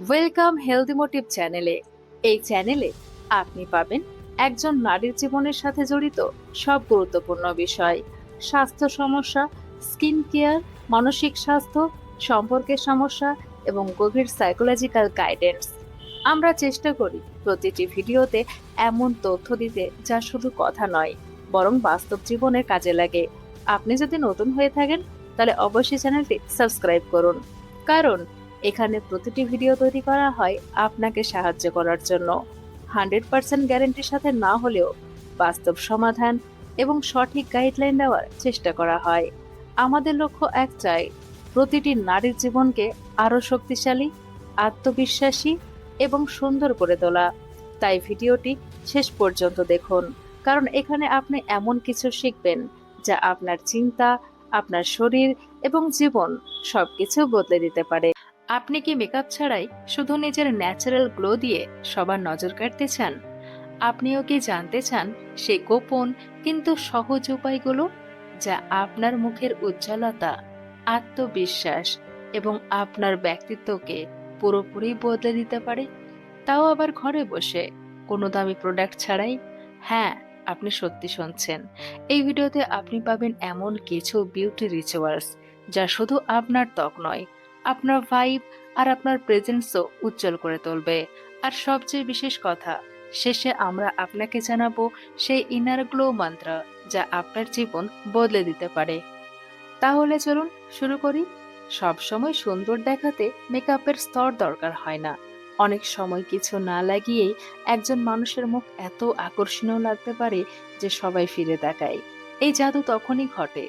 Welcome healthy motive চ্যানেলে। এই চ্যানেলে আপনি পাবেন একজন নারীর জীবনের সাথে জড়িত সব গুরুত্বপূর্ণ বিষয়, স্বাস্থ্য সমস্যা, স্কিন কেয়ার, মানসিক স্বাস্থ্য, সম্পর্কের সমস্যা এবং গভীর সাইকোলজিক্যাল গাইডেন্স। আমরা চেষ্টা করি প্রতিটি ভিডিওতে এমন তথ্য দিতে যা শুধু কথা নয়, বরং বাস্তব জীবনে কাজে লাগে। আপনি যদি নতুন হয়ে থাকেন তাহলে অবশ্যই চ্যানেলটি সাবস্ক্রাইব করুন, কারণ এখানে প্রতিটি ভিডিও তৈরি করা হয় আপনাকে সাহায্য করার জন্য। 100% গ্যারেন্টির সাথে না হলেও বাস্তব সমাধান এবং সঠিক গাইডলাইন দেওয়ার চেষ্টা করা হয়। আমাদের লক্ষ্য একটাই, প্রতিটি নারীর জীবনকে আরো শক্তিশালী, আত্মবিশ্বাসী এবং সুন্দর করে তোলা। তাই ভিডিওটি শেষ পর্যন্ত দেখুন, কারণ এখানে আপনি এমন কিছু শিখবেন যা আপনার চিন্তা, আপনার শরীর এবং জীবন সবকিছু বদলে দিতে পারে। আপনি কি মেকআপ ছাড়াই শুধু নিজের ন্যাচারাল গ্লো দিয়ে সবার নজর কাড়তে চান? আপনিও কি জানতে চান সেই গোপন কিন্তু সহজ উপায়গুলো যা আপনার মুখের উজ্জ্বলতা, আত্মবিশ্বাস এবং আপনার ব্যক্তিত্বকে পুরোপুরি বদলে দিতে পারে, তাও আবার ঘরে বসে, কোনো দামি প্রোডাক্ট ছাড়াই? হ্যাঁ, আপনি সত্যি শুনছেন। এই ভিডিওতে আপনি পাবেন এমন কিছু বিউটি রিচুয়ালস যা শুধু আপনার ত্বক নয়, আপনার ভাইব আর আপনার প্রেজেন্সও উজ্জ্বল করে তুলবে। আর সবচেয়ে বিশেষ কথা, শেষে আমরা আপনাকে জানাবো সেই ইনার গ্লো মন্ত্র যা আপনার জীবন বদলে দিতে পারে। তাহলে চলুন শুরু করি। সবসময় সুন্দর দেখাতে মেকআপের স্তর দরকার হয় না। অনেক সময় কিছু না লাগিয়েই একজন মানুষের মুখ এত আকর্ষণীয় লাগতে পারে যে সবাই ফিরে তাকায়। এই জাদু তখনই ঘটে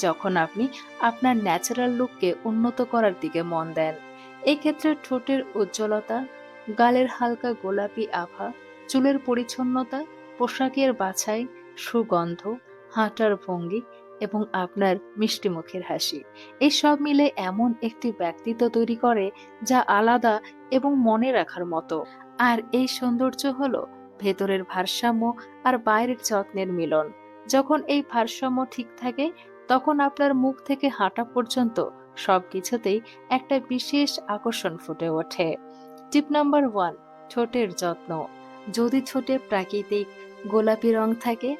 যখন আপনি আপনার ন্যাচারাল লুককে উন্নত করার দিকে মন দেন। এই ক্ষেত্রে ঠোঁটের উজ্জ্বলতা, গালের হালকা গোলাপি আভা, চুলের পরিচ্ছন্নতা, পোশাকের বাছাই, সুগন্ধ, হাঁটার ভঙ্গি এবং আপনার মিষ্টি মুখের হাসি, এই সব মিলে এমন একটি ব্যক্তিত্ব তৈরি করে যা আলাদা এবং মনে রাখার মতো। আর এই সৌন্দর্য হলো ভেতরের ভারসাম্য আর বাইরের যত্নের মিলন। যখন এই ভারসাম্য ঠিক থাকে, তখন আপনার মুখ থেকে হাঁটা পর্যন্ত সবকিছুতেই একটা বিশেষ আকর্ষণ ফুটে ওঠে। টিপ নাম্বার 1, ঠোঁটের যত্ন। যদি ঠোঁটে প্রাকৃতিক গোলাপি রং থাকে,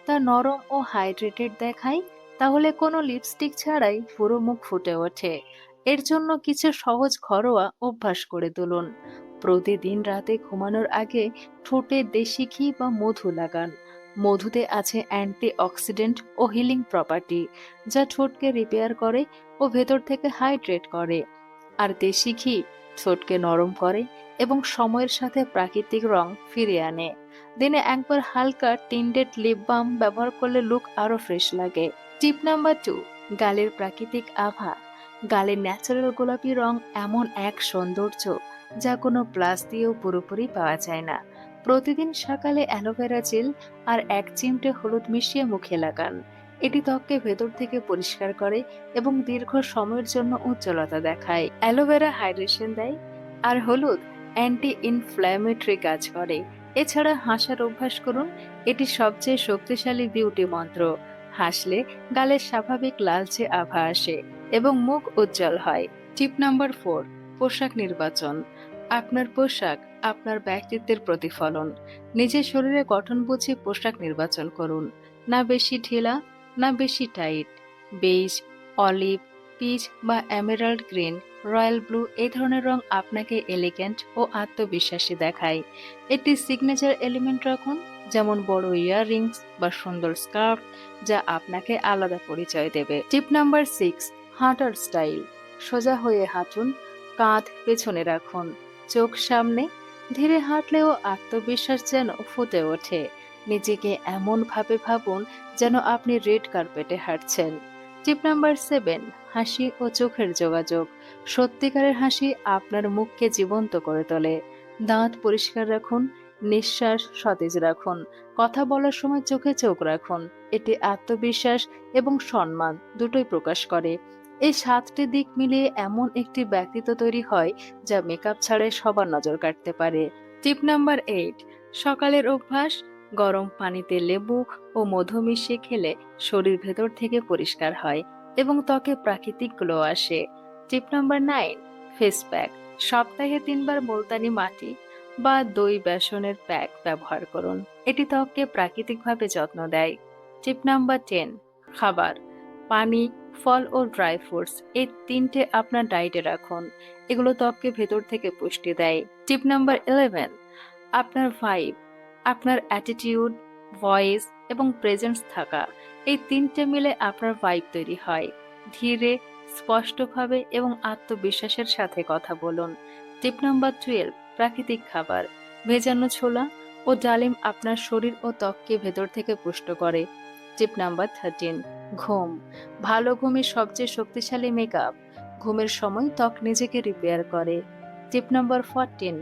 তা নরম ও হাইড্রেটেড দেখায়, তাহলে কোনো লিপস্টিক ছাড়াই পুরো মুখ ফুটে ওঠে। এর জন্য কিছু সহজ ঘরোয়া অভ্যাস করে তুলুন। প্রতিদিন রাতে ঘুমানোর আগে ঠোঁটে দেশি ঘি বা মধু লাগান। মধুতে আছে অ্যান্টি অক্সিডেন্ট ও হিলিং প্রপার্টি, যা ঠোঁটকে রিপেয়ার করে ও ভেতর থেকে হাইড্রেট করে। আর দেশি ঘি ঠোঁটকে নরম করে এবং সময়ের সাথে প্রাকৃতিক রং ফিরিয়ে আনে। দিনে একবার হালকা টিন্ডেড লিপ বাম ব্যবহার করলে লুক আরো ফ্রেশ লাগে। টিপ নাম্বার 2, গালের প্রাকৃতিক আভা। গালের ন্যাচারাল গোলাপি রং এমন এক সৌন্দর্য যা কোনো ব্লাশ দিয়েও পুরোপুরি পাওয়া যায় না। প্রতিদিন সকালে অ্যালোভেরা জেল আর 1 চিমটে হলুদ মিশিয়ে মুখে লাগান। এটি ত্বককে ভেতর থেকে পরিষ্কার করে এবং দীর্ঘ সময়ের জন্য উজ্জ্বলতা দেখায়। অ্যালোভেরা হাইড্রেশন দেয় আর হলুদ অ্যান্টি ইনফ্ল্যামেটরি কাজ করে। এছাড়া হাসার অভ্যাস করুন, এটি সবচেয়ে শক্তিশালী বিউটি মন্ত্র। হাসলে গালের স্বাভাবিক লালচে আভা আসে এবং মুখ উজ্জ্বল হয়। টিপ নাম্বার 4, পোশাক নির্বাচন। আপনার পোশাক আপনার ব্যক্তিত্বের প্রতিফলন। নিজের শরীরে গঠন বুঝে পোশাক নির্বাচন করুন। না বেশি ঢিলা, না বেশি টাইট। বেজ, অলিভ, পিচ বা এমেরাল্ড গ্রিন, রয়্যাল ব্লু এই ধরনের রং আপনাকে এলিগেন্ট ও আত্মবিশ্বাসী দেখায়। একটি সিগনেচার এলিমেন্ট রাখুন, যেমন বড় ইয়াররিংস বা সুন্দর স্কার্ফ, যা আপনাকে আলাদা পরিচয় দেবে। টিপ নাম্বার 6, হাঁটার স্টাইল। সোজা হয়ে হাঁটুন, কাঁধ পেছনে রাখুন, চোখ সামনে। ধীরে হাঁটলেও আত্মবিশ্বাস যেন ফুটে ওঠে। নিজেকে এমন ভাবে ভাবুন যেন আপনি রেড কার্পেটে হাঁটছেন। টিপ নাম্বার 7, হাসি ও চোখের যোগাযোগ। সত্যিকারের হাসি আপনার মুখকে জীবন্ত করে তোলে। দাঁত পরিষ্কার রাখুন, নিঃশ্বাস সতেজ রাখুন, কথা বলার সময় চোখে চোখ রাখুন। এটি আত্মবিশ্বাস এবং সম্মান দুটোই প্রকাশ করে। এই 7টি দিক মিলিয়ে এমন একটি ব্যক্তিত্ব তৈরি হয় যা মেকআপ ছাড়াই সবার নজর কাটতে পারে। টিপ নাম্বার 8, সকালের অভ্যাস। গরম পানিতে লেবু ও মধু মিশিয়ে খেলে শরীর ভেতর থেকে পরিষ্কার হয় এবং ত্বকে প্রাকৃতিক গ্লো আসে। টিপ নাম্বার 9, ফেস প্যাক। সপ্তাহে ৩ বার মুলতানি মাটি বা দই বেসনের প্যাক ব্যবহার করুন। এটি ত্বককে প্রাকৃতিকভাবে যত্ন দেয়। টিপ নাম্বার 10, খাবার, পানি, ফল ও ড্রাই ফ্রুটস এই ৩টে আপনার ডায়েটে রাখুন। এগুলো ত্বককে ভেতর থেকে পুষ্টি দেয়। টিপ নাম্বার 11, আপনার ভাইব, আপনার অ্যাটিটিউড, ভয়েস এবং প্রেজেন্স থাকা এই ৩টে মিলে আপনার ভাইব তৈরি হয়। ধীরে, স্পষ্টভাবে এবং আত্মবিশ্বাসের সাথে কথা বলুন। টিপ নাম্বার 12, প্রাকৃতিক খাবার, ভেজানো ছোলা ও ডালিম আপনার শরীর ও ত্বককে ভেতর থেকে পুষ্ট করে। টিপ নাম্বার 13, ঘুম, ভালো ঘুমই সবচেয়ে শক্তিশালী মেকআপ। ঘুমের সময় ত্বক নিজেকে রিপেয়ার করে। টিপ নাম্বার 14,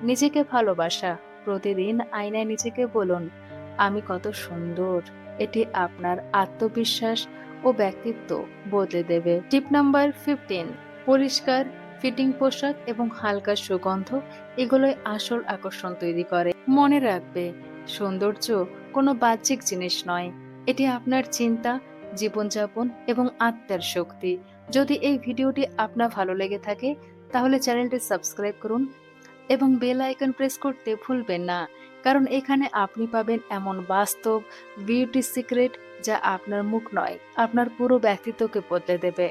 নিজেকে ভালোবাসা, প্রতিদিন আয়নায় নিজেকে বলুন, আমি কত সুন্দর। এটি আপনার আত্মবিশ্বাস ও ব্যক্তিত্ব বদলে দেবে। টিপ নাম্বার 15, পরিষ্কার ফিটিং পোশাক এবং হালকা সুগন্ধ এগুলোই আসল আকর্ষণ তৈরি করে। মনে রাখবে, সৌন্দর্য কোনো বাহ্যিক জিনিস নয়, এটি আপনার চিন্তা, জীবনযাপন এবং আত্মার শক্তি। যদি এই ভিডিওটি আপনার ভালো লেগে থাকে তাহলে চ্যানেলটি সাবস্ক্রাইব করুন এবং বেল আইকন প্রেস করতে ভুলবেন না, কারণ এখানে আপনি পাবেন এমন বাস্তব বিউটি সিক্রেট যা আপনার মুখ নয়, আপনার পুরো ব্যক্তিত্বকে বদলে দেবে।